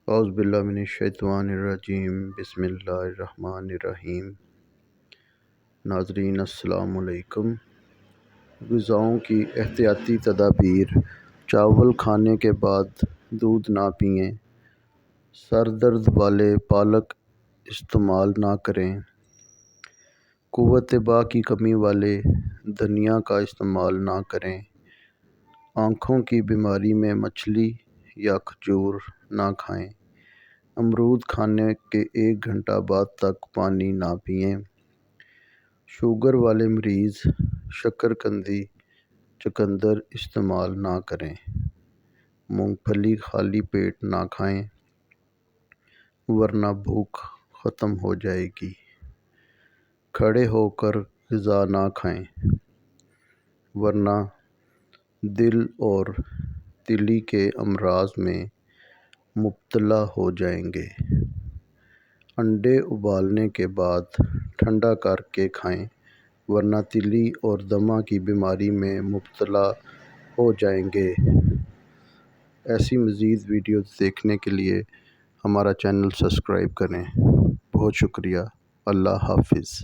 اعوذ باللہ من الشیطان الرجیم، بسم اللہ الرحمن الرحیم۔ ناظرین السلام علیکم۔ غذاؤں کی احتیاطی تدابیر: چاول کھانے کے بعد دودھ نہ پئیں، سر درد والے پالک استعمال نہ کریں، قوت باء کی کمی والے دھنیا کا استعمال نہ کریں، آنکھوں کی بیماری میں مچھلی یا کھجور نہ کھائیں، امرود کھانے کے 1 گھنٹہ بعد تک پانی نہ پئیں، شوگر والے مریض شکرقندی چقندر استعمال نہ کریں، مونگ پھلی خالی پیٹ نہ کھائیں ورنہ بھوک ختم ہو جائے گی، کھڑے ہو کر غذا نہ کھائیں ورنہ دل اور تیلی کے امراض میں مبتلا ہو جائیں گے، انڈے ابالنے کے بعد ٹھنڈا کر کے کھائیں ورنہ تیلی اور دمہ کی بیماری میں مبتلا ہو جائیں گے۔ ایسی مزید ویڈیوز دیکھنے کے لیے ہمارا چینل سبسکرائب کریں۔ بہت شکریہ۔ اللہ حافظ۔